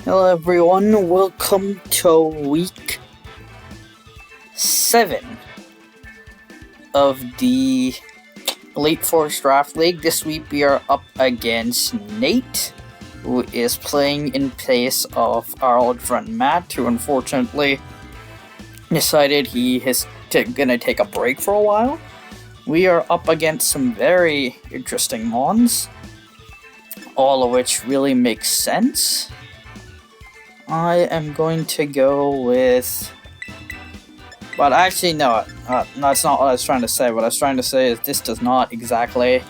Hello everyone, welcome to week 7 of the Elite Force Draft League. This week we are up against Nate, who is playing in place of our old friend Matt, who unfortunately decided he is gonna take a break for a while. We are up against some very interesting mons, all of which really makes sense. I am going to go with... But actually, no, that's not what I was trying to say. What I was trying to say is this does not exactly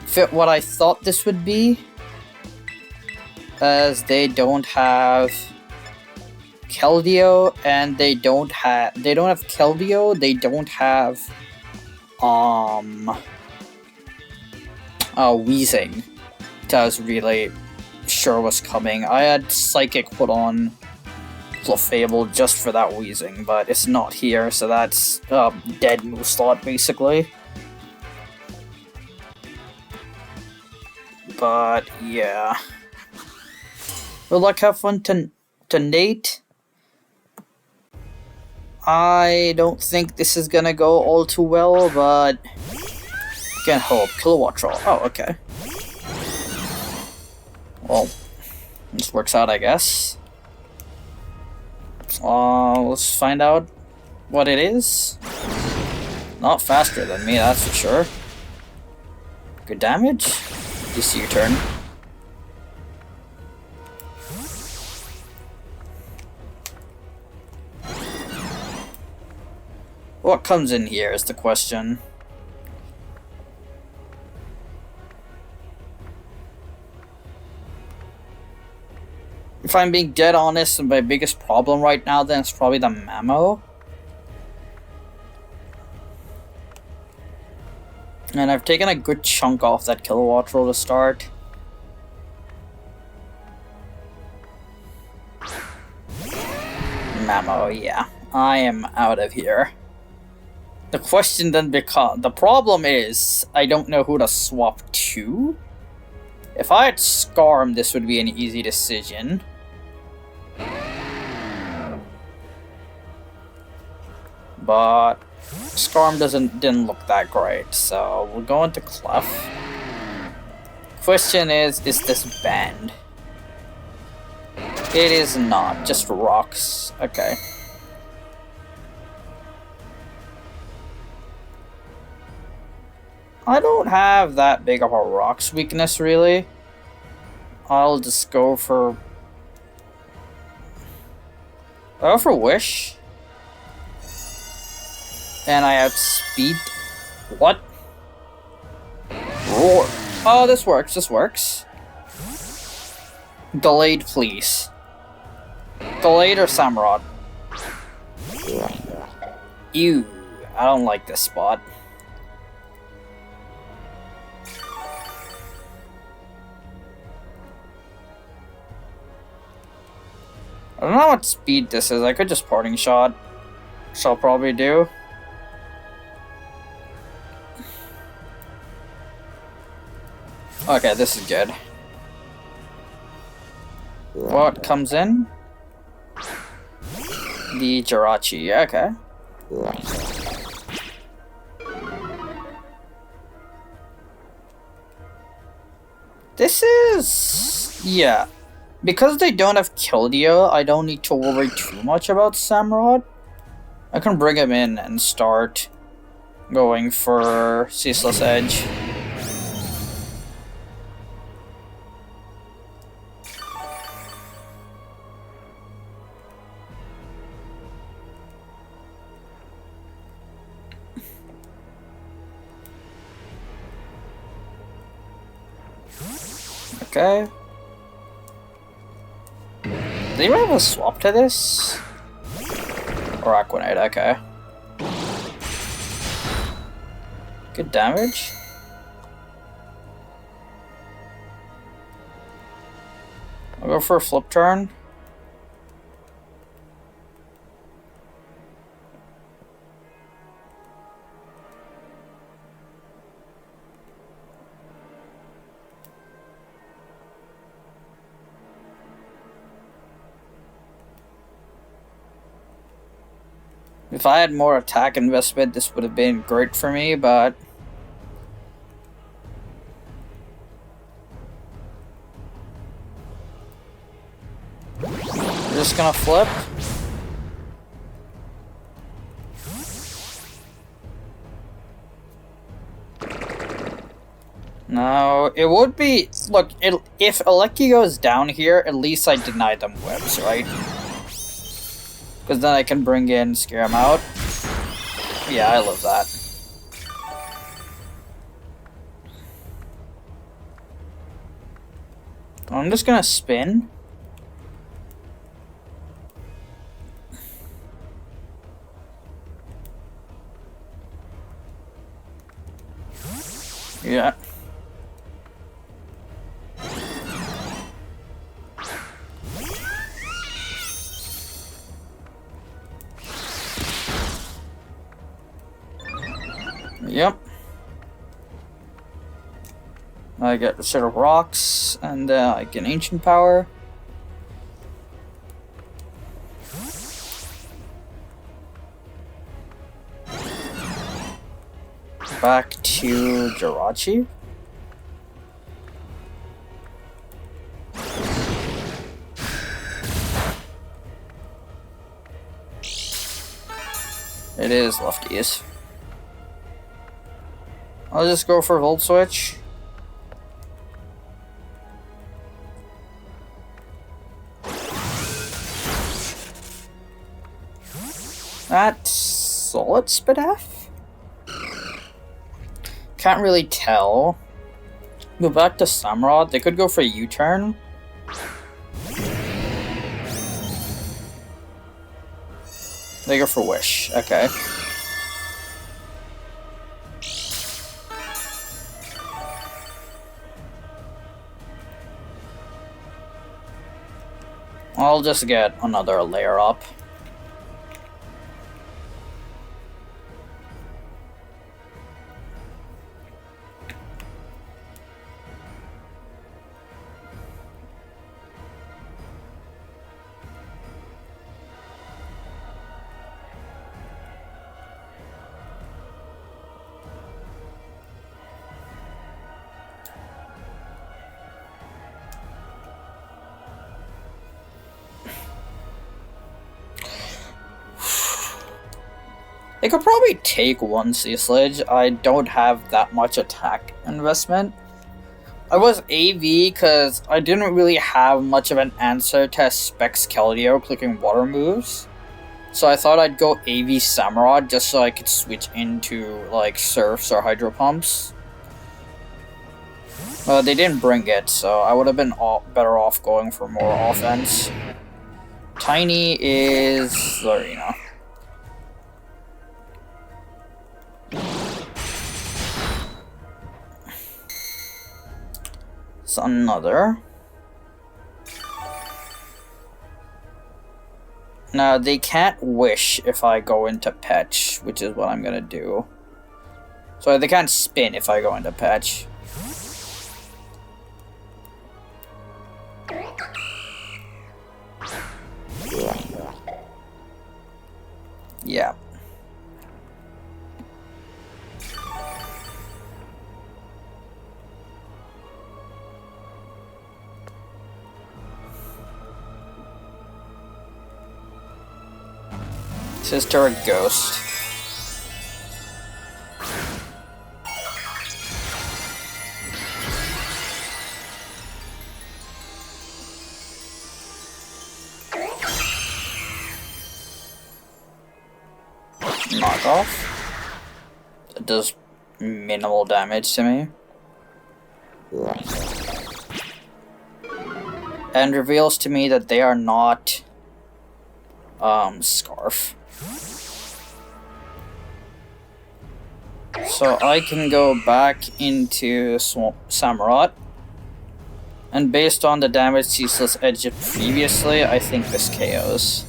fit what I thought this would be, as they don't have Keldeo, and they don't have Keldeo, they don't have Wheezing. That was really sure was coming. I had Psychic put on Clefable just for that Wheezing, but it's not here, so that's dead move slot basically. But yeah, good luck, have fun to Nate. I don't think this is gonna go all too well, but can hope. Kilowatt Roll. Oh, okay. Well, this works out, I guess. Let's find out what it is. Not faster than me, that's for sure. Good damage. You see your turn. What comes in here is the question. If I'm being dead honest, my biggest problem right now then is probably the Mamo. And I've taken a good chunk off that Kilowatt Roll to start. Mamo, yeah. I am out of here. The question then becomes... The problem is, I don't know who to swap to. If I had Scarm, this would be an easy decision. But Scarm didn't look that great, so we'll go into Clef. Question is this banned? It is not, just rocks. Okay. I don't have that big of a rocks weakness, really. I'll just go for... I'll go for Wish. And I have speed. What? Roar. Oh, this works. This works. Delayed, please. Delayed or Samurott? Ew. I don't like this spot. I don't know what speed this is. I could just Parting Shot. Which I'll probably do. Okay, this is good. What comes in? The Jirachi, okay. This is... yeah. Because they don't have Keldeo, I don't need to worry too much about Samurott. I can bring him in and start going for Ceaseless Edge. Okay. Do you have a swap to this? Or Aquanite, okay. Good damage. I'll go for a flip turn. If I had more attack investment, this would have been great for me, but... I'm just gonna flip. No, it would be... Look, if Aleki goes down here, at least I deny them webs, right? Because then I can bring in, scare him out. Yeah, I love that. I'm just gonna spin. Yeah. Yep. I get a set of rocks, and I get ancient power. Back to Jirachi. It is lefties. I'll just go for Volt Switch. That's Solid Spadaf? Can't really tell. Go back to Samurott. They could go for a U-turn. They go for Wish. Okay. I'll just get another layer up. They could probably take one Sea Sledge. I don't have that much attack investment. I was AV because I didn't really have much of an answer to Specs Keldeo clicking water moves. So I thought I'd go AV Samurott just so I could switch into like Surfs or Hydro Pumps. They didn't bring it, so I would have been better off going for more offense. Tiny is Lorena. It's another. Now, they can't wish if I go into Patch, which is what I'm gonna do. So they can't spin if I go into Patch. Yeah. Sister a ghost. Knock off. It does minimal damage to me. And reveals to me that they are not Scarf. So I can go back into Samurott. And based on the damage Ceaseless Edge did previously, I think this KOs.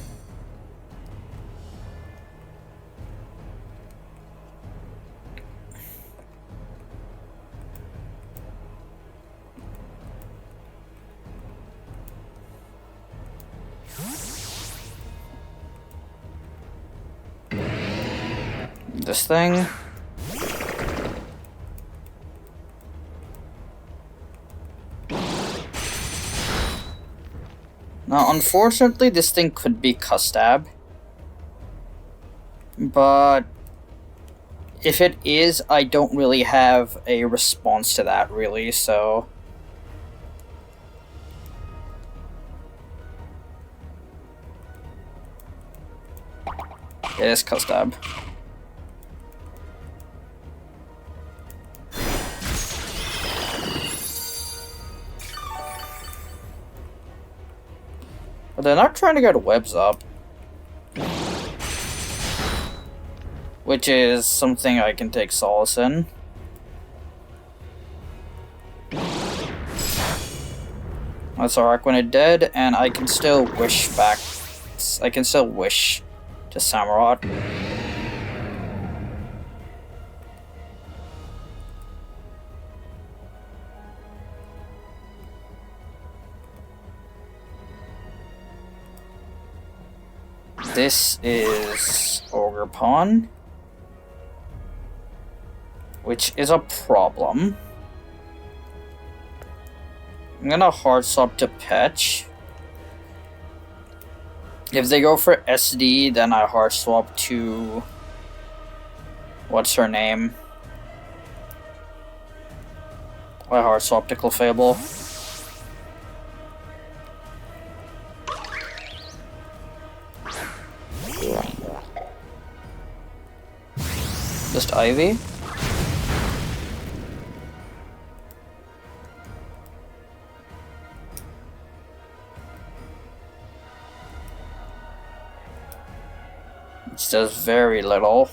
This thing. Now, unfortunately, this thing could be Custab. But if it is, I don't really have a response to that, really, so... It is Custab. But they're not trying to get webs up. Which is something I can take solace in. That's Araquanid dead, and I can still wish back. I can still wish to Samurott. This is Ogre Pawn, which is a problem. I'm gonna hard swap to Petch. If they go for SD, then I hard swap to... What's her name? I hard swap to Clefable. Just Ivy? It does very little.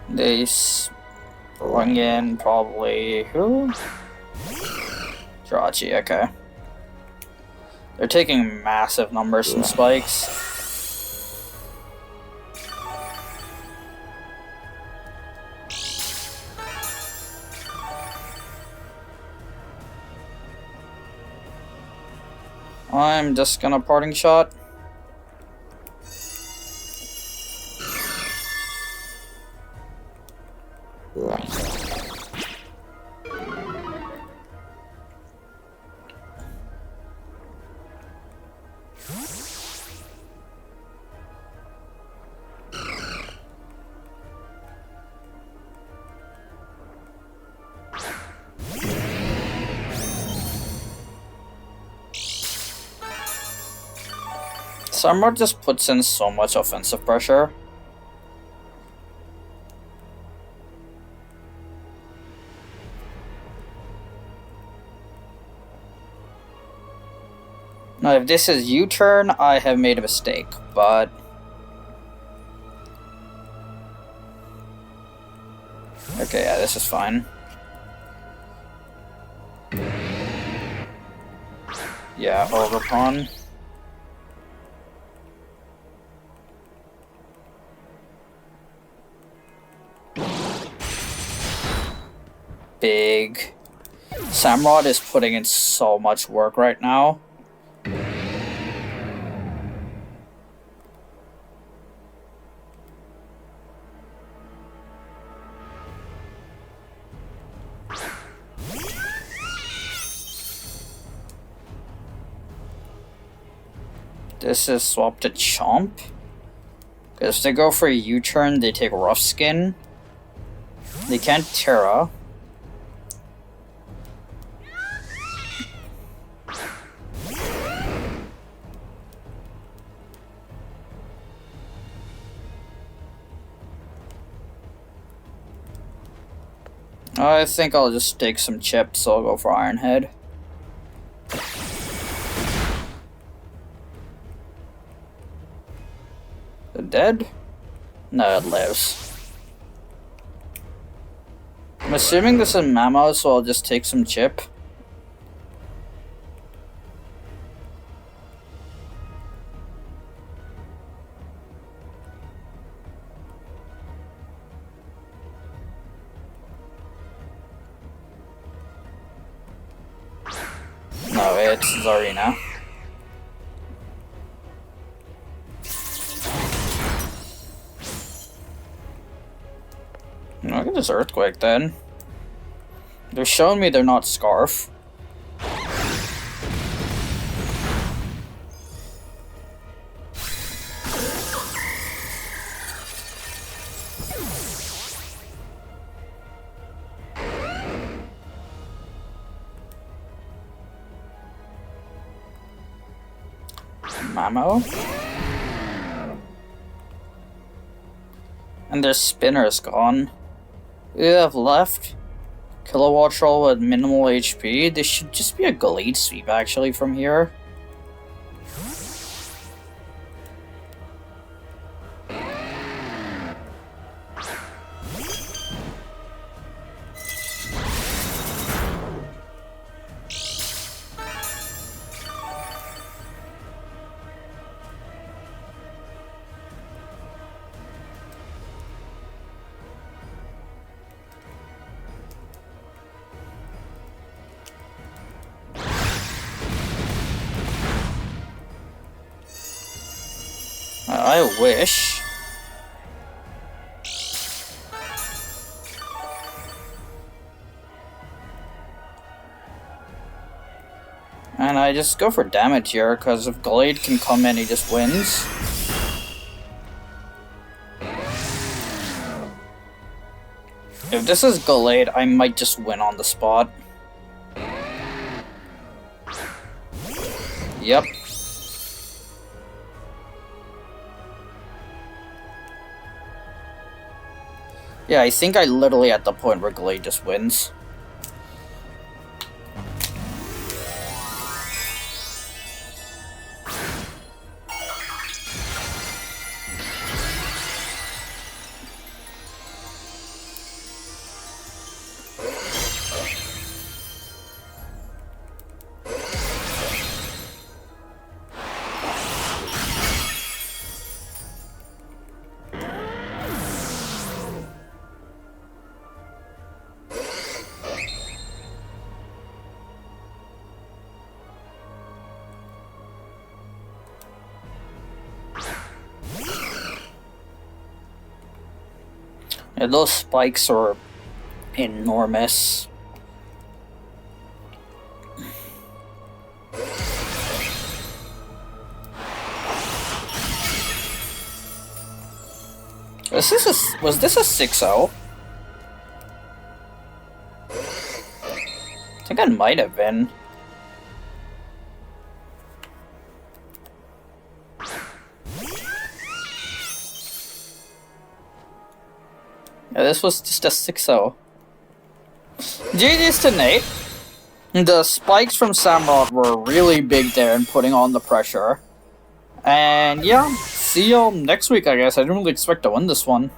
They bring in probably who? Jirachi, okay. They're taking massive numbers and spikes. I'm just gonna parting shot. Samurott just puts in so much offensive pressure. Now, if this is U-turn, I have made a mistake, but... Okay, yeah, this is fine. Yeah, Ogre Pawn. Big. Samurott is putting in so much work right now. This is swapped to Chomp. Because if they go for a U-turn, they take Rough Skin. They can't Terra. I think I'll just take some chips, so I'll go for Iron Head. It dead? No, it lives. I'm assuming this is Mamo, so I'll just take some chip. it's Zarina. Look at this Earthquake then. They're showing me they're not Scarf. Mamo. And their spinner's gone. We have left Kilowatt Troll with minimal HP. This should just be a Glade sweep actually from here. I wish. And I just go for damage here, because if Glade can come in, he just wins. If this is Glade, I might just win on the spot. Yep. Yeah, I think I literally at the point where Glade just wins. Yeah, those spikes are enormous. Was this a 6-0? I think it might have been. Yeah, this was just a 6-0. GG's to Nate. The spikes from Samurott were really big there and putting on the pressure. And yeah, see y'all next week, I guess. I didn't really expect to win this one.